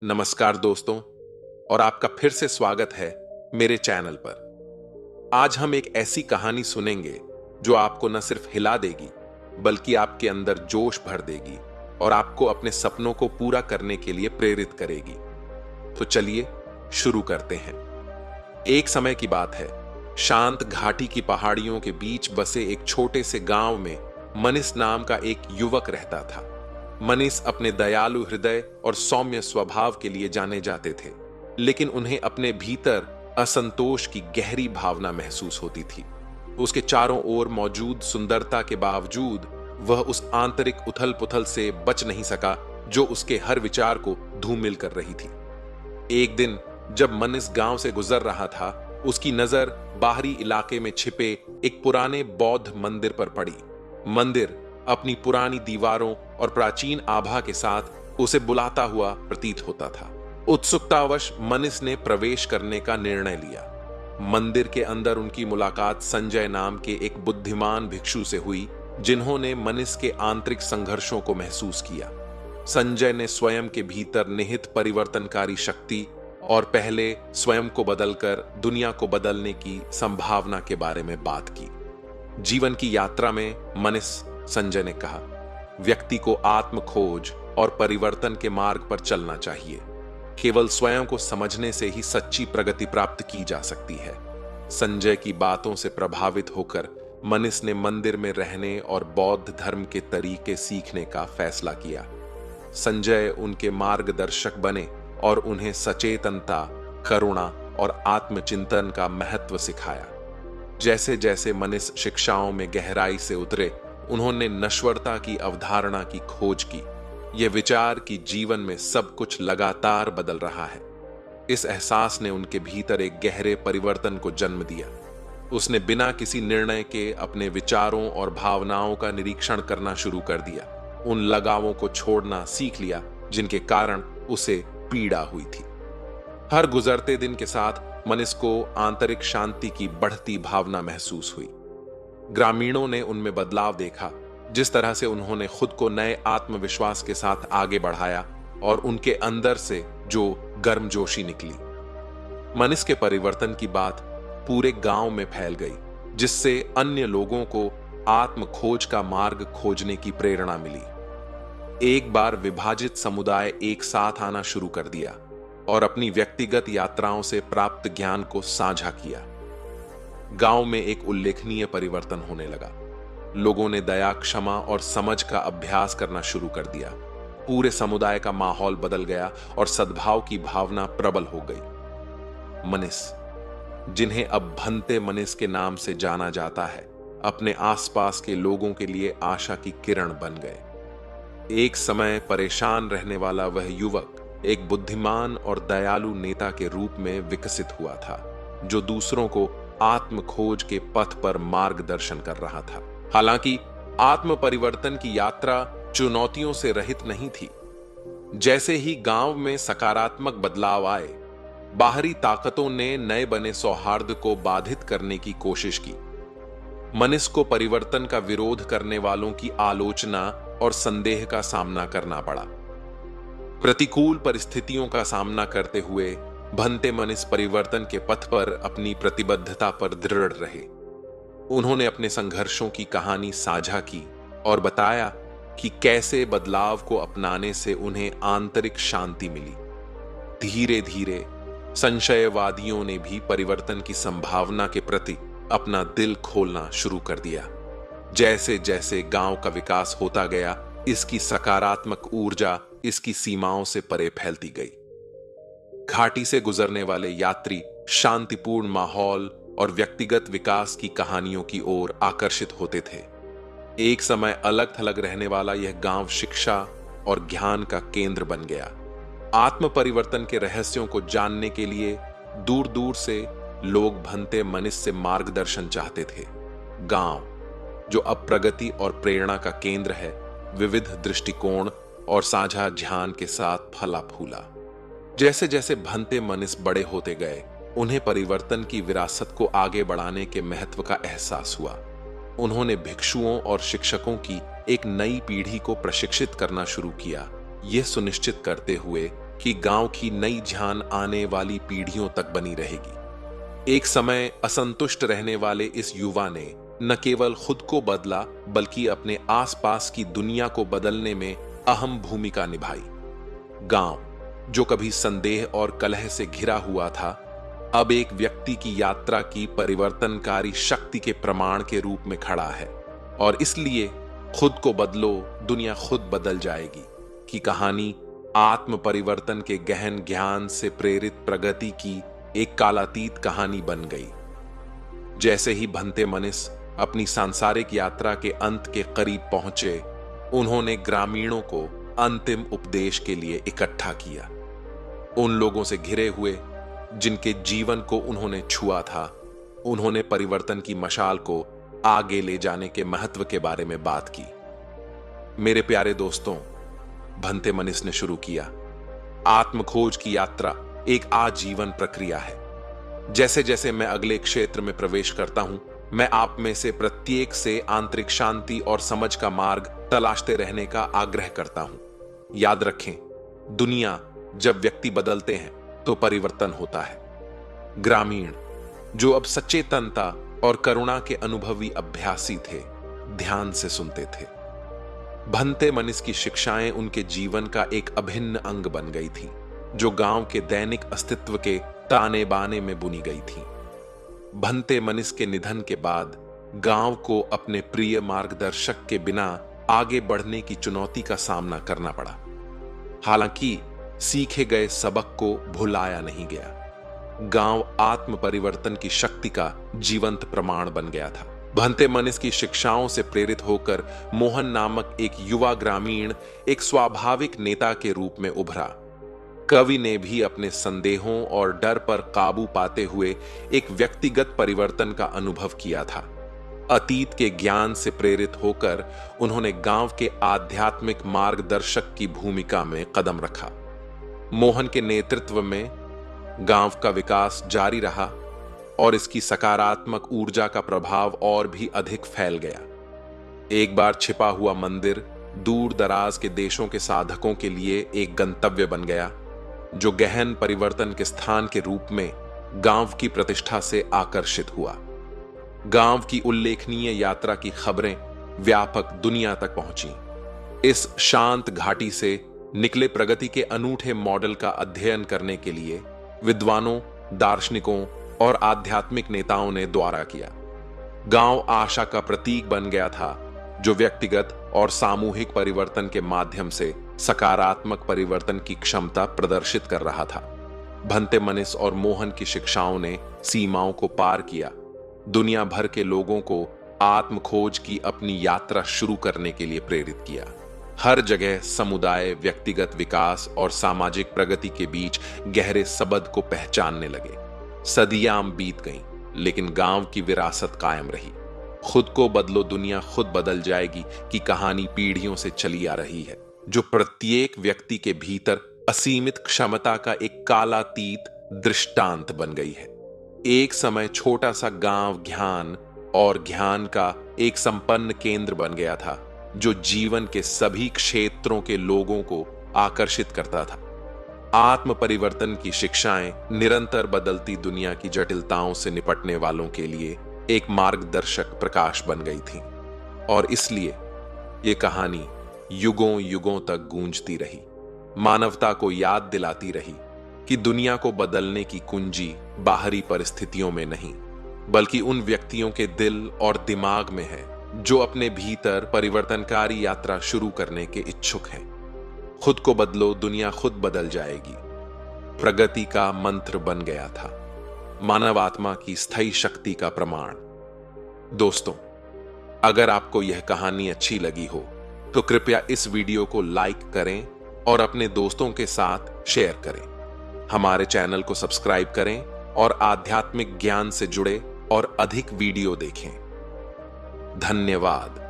नमस्कार दोस्तों, और आपका फिर से स्वागत है मेरे चैनल पर। आज हम एक ऐसी कहानी सुनेंगे जो आपको न सिर्फ हिला देगी बल्कि आपके अंदर जोश भर देगी और आपको अपने सपनों को पूरा करने के लिए प्रेरित करेगी। तो चलिए शुरू करते हैं। एक समय की बात है, शांत घाटी की पहाड़ियों के बीच बसे एक छोटे से गांव में मनीष नाम का एक युवक रहता था। मनीष अपने दयालु हृदय और सौम्य स्वभाव के लिए जाने जाते थे, लेकिन उन्हें अपने भीतर असंतोष की गहरी भावना महसूस होती थी। उसके चारों ओर मौजूद सुंदरता के बावजूद वह उस आंतरिक उथल पुथल से बच नहीं सका जो उसके हर विचार को धूमिल कर रही थी। एक दिन जब मनीष गांव से गुजर रहा था, उसकी नजर बाहरी इलाके में छिपे एक पुराने बौद्ध मंदिर पर पड़ी। मंदिर अपनी पुरानी दीवारों और प्राचीन आभा के साथ उसे बुलाता हुआ प्रतीत होता था। उत्सुकतावश मनीष ने प्रवेश करने का निर्णय लिया। मंदिर के अंदर उनकी मुलाकात संजय नाम के एक बुद्धिमान भिक्षु से हुई, जिन्होंने मनीष के आंतरिक संघर्षों को महसूस किया। संजय ने स्वयं के भीतर निहित परिवर्तनकारी शक्ति और पहले स्वयं को बदलकर दुनिया को बदलने की संभावना के बारे में बात की। जीवन की यात्रा में मनीष, संजय ने कहा, व्यक्ति को आत्म खोज और परिवर्तन के मार्ग पर चलना चाहिए। केवल स्वयं को समझने से ही सच्ची प्रगति प्राप्त की जा सकती है। संजय की बातों से प्रभावित होकर मनीष ने मंदिर में रहने और बौद्ध धर्म के तरीके सीखने का फैसला किया। संजय उनके मार्गदर्शक बने और उन्हें सचेतनता, करुणा और आत्मचिंतन का महत्व सिखाया। जैसे जैसे मनीष शिक्षाओं में गहराई से उतरे, उन्होंने नश्वरता की अवधारणा की खोज की। यह विचार कि जीवन में सब कुछ लगातार बदल रहा है, इस एहसास ने उनके भीतर एक गहरे परिवर्तन को जन्म दिया। उसने बिना किसी निर्णय के अपने विचारों और भावनाओं का निरीक्षण करना शुरू कर दिया। उन लगावों को छोड़ना सीख लिया जिनके कारण उसे पीड़ा हुई थी। हर गुजरते दिन के साथ मनीष को आंतरिक शांति की बढ़ती भावना महसूस हुई। ग्रामीणों ने उनमें बदलाव देखा, जिस तरह से उन्होंने खुद को नए आत्मविश्वास के साथ आगे बढ़ाया और उनके अंदर से जो गर्मजोशी निकली। मनीष के परिवर्तन की बात पूरे गांव में फैल गई, जिससे अन्य लोगों को आत्म खोज का मार्ग खोजने की प्रेरणा मिली। एक बार विभाजित समुदाय एक साथ आना शुरू कर दिया और अपनी व्यक्तिगत यात्राओं से प्राप्त ज्ञान को साझा किया। गांव में एक उल्लेखनीय परिवर्तन होने लगा। लोगों ने दया, क्षमा और समझ का अभ्यास करना शुरू कर दिया। पूरे समुदाय का माहौल बदल गया और सद्भाव की भावना प्रबल हो गई। मनीष, जिन्हें अब भंते मनीष के नाम से जाना जाता है, अपने आसपास के लोगों के लिए आशा की किरण बन गए। एक समय परेशान रहने वाला वह युवक एक बुद्धिमान और दयालु नेता के रूप में विकसित हुआ था, जो दूसरों को आत्म खोज के पथ पर मार्गदर्शन कर रहा था। हालांकि आत्म परिवर्तन की यात्रा चुनौतियों से रहित नहीं थी। जैसे ही गांव में सकारात्मक बदलाव आए, बाहरी ताकतों ने नए बने सौहार्द को बाधित करने की कोशिश की। मनीष को परिवर्तन का विरोध करने वालों की आलोचना और संदेह का सामना करना पड़ा। प्रतिकूल परिस्थितियों का सामना करते हुए भंते मनीष परिवर्तन के पथ पर अपनी प्रतिबद्धता पर दृढ़ रहे। उन्होंने अपने संघर्षों की कहानी साझा की और बताया कि कैसे बदलाव को अपनाने से उन्हें आंतरिक शांति मिली। धीरे धीरे संशयवादियों ने भी परिवर्तन की संभावना के प्रति अपना दिल खोलना शुरू कर दिया। जैसे जैसे गांव का विकास होता गया, इसकी सकारात्मक ऊर्जा इसकी सीमाओं से परे फैलती गई। घाटी से गुजरने वाले यात्री शांतिपूर्ण माहौल और व्यक्तिगत विकास की कहानियों की ओर आकर्षित होते थे। एक समय अलग थलग रहने वाला यह गांव शिक्षा और ज्ञान का केंद्र बन गया। आत्म परिवर्तन के रहस्यों को जानने के लिए दूर दूर से लोग भंते मनीष से मार्गदर्शन चाहते थे। गांव, जो अब प्रगति और प्रेरणा का केंद्र है, विविध दृष्टिकोण और साझा ध्यान के साथ फला फूला। जैसे जैसे भंते मनीष बड़े होते गए, उन्हें परिवर्तन की विरासत को आगे बढ़ाने के महत्व का एहसास हुआ। उन्होंने भिक्षुओं और शिक्षकों की एक नई पीढ़ी को प्रशिक्षित करना शुरू किया, यह सुनिश्चित करते हुए कि गांव की नई जान आने वाली पीढ़ियों तक बनी रहेगी। एक समय असंतुष्ट रहने वाले इस युवा ने न केवल खुद को बदला बल्कि अपने आसपास की दुनिया को बदलने में अहम भूमिका निभाई। गांव जो कभी संदेह और कलह से घिरा हुआ था, अब एक व्यक्ति की यात्रा की परिवर्तनकारी शक्ति के प्रमाण के रूप में खड़ा है। और इसलिए खुद को बदलो, दुनिया खुद बदल जाएगी की कहानी आत्म परिवर्तन के गहन ज्ञान से प्रेरित प्रगति की एक कालातीत कहानी बन गई। जैसे ही भंते मनीष अपनी सांसारिक यात्रा के अंत के करीब पहुंचे, उन्होंने ग्रामीणों को अंतिम उपदेश के लिए इकट्ठा किया। उन लोगों से घिरे हुए जिनके जीवन को उन्होंने छुआ था, उन्होंने परिवर्तन की मशाल को आगे ले जाने के महत्व के बारे में बात की। मेरे प्यारे दोस्तों, भंते मनीष ने शुरू किया, आत्मखोज की यात्रा एक आजीवन प्रक्रिया है। जैसे जैसे मैं अगले क्षेत्र में प्रवेश करता हूं, मैं आप में से प्रत्येक से आंतरिक शांति और समझ का मार्ग तलाशते रहने का आग्रह करता हूं। याद रखें, दुनिया जब व्यक्ति बदलते हैं तो परिवर्तन होता है। ग्रामीण जो अब सचेतनता और करुणा के अनुभवी अभ्यासी थे, ध्यान से सुनते थे। भंते मनीष की शिक्षाएं उनके जीवन का एक अभिन्न अंग बन गई थी, जो गांव के दैनिक अस्तित्व के ताने बाने में बुनी गई थी। भंते मनीष के निधन के बाद गांव को अपने प्रिय मार्गदर्शक के बिना आगे बढ़ने की चुनौती का सामना करना पड़ा। हालांकि सीखे गए सबक को भुलाया नहीं गया। गांव आत्म परिवर्तन की शक्ति का जीवंत प्रमाण बन गया था। भंते मनीष की शिक्षाओं से प्रेरित होकर मोहन नामक एक युवा ग्रामीण एक स्वाभाविक नेता के रूप में उभरा। कवि ने भी अपने संदेहों और डर पर काबू पाते हुए एक व्यक्तिगत परिवर्तन का अनुभव किया था। अतीत के ज्ञान से प्रेरित होकर उन्होंने गांव के आध्यात्मिक मार्गदर्शक की भूमिका में कदम रखा। मोहन के नेतृत्व में गांव का विकास जारी रहा और इसकी सकारात्मक ऊर्जा का प्रभाव और भी अधिक फैल गया। एक बार छिपा हुआ मंदिर दूर दराज के देशों के साधकों के लिए एक गंतव्य बन गया, जो गहन परिवर्तन के स्थान के रूप में गांव की प्रतिष्ठा से आकर्षित हुआ। गांव की उल्लेखनीय यात्रा की खबरें व्यापक दुनिया तक पहुंची। इस शांत घाटी से निकले प्रगति के अनूठे मॉडल का अध्ययन करने के लिए विद्वानों, दार्शनिकों और आध्यात्मिक नेताओं ने द्वारा किया। गांव आशा का प्रतीक बन गया था, जो व्यक्तिगत और सामूहिक परिवर्तन के माध्यम से सकारात्मक परिवर्तन की क्षमता प्रदर्शित कर रहा था। भंते मनीष और मोहन की शिक्षाओं ने सीमाओं को पार किया, दुनिया भर के लोगों को आत्मखोज की अपनी यात्रा शुरू करने के लिए प्रेरित किया। हर जगह समुदाय, व्यक्तिगत विकास और सामाजिक प्रगति के बीच गहरे संबंध को पहचानने लगे। सदियां बीत गईं, लेकिन गांव की विरासत कायम रही। खुद को बदलो, दुनिया खुद बदल जाएगी की कहानी पीढ़ियों से चली आ रही है, जो प्रत्येक व्यक्ति के भीतर असीमित क्षमता का एक कालातीत दृष्टांत बन गई है। एक समय छोटा सा गांव ज्ञान का एक संपन्न केंद्र बन गया था, जो जीवन के सभी क्षेत्रों के लोगों को आकर्षित करता था। आत्म परिवर्तन की शिक्षाएं निरंतर बदलती दुनिया की जटिलताओं से निपटने वालों के लिए एक मार्गदर्शक प्रकाश बन गई थी। और इसलिए ये कहानी युगों युगों तक गूंजती रही, मानवता को याद दिलाती रही कि दुनिया को बदलने की कुंजी बाहरी परिस्थितियों में नहीं, बल्कि उन व्यक्तियों के दिल और दिमाग में है जो अपने भीतर परिवर्तनकारी यात्रा शुरू करने के इच्छुक हैं। खुद को बदलो, दुनिया खुद बदल जाएगी प्रगति का मंत्र बन गया था, मानव आत्मा की स्थायी शक्ति का प्रमाण। दोस्तों, अगर आपको यह कहानी अच्छी लगी हो तो कृपया इस वीडियो को लाइक करें और अपने दोस्तों के साथ शेयर करें। हमारे चैनल को सब्सक्राइब करें और आध्यात्मिक ज्ञान से जुड़े और अधिक वीडियो देखें। धन्यवाद।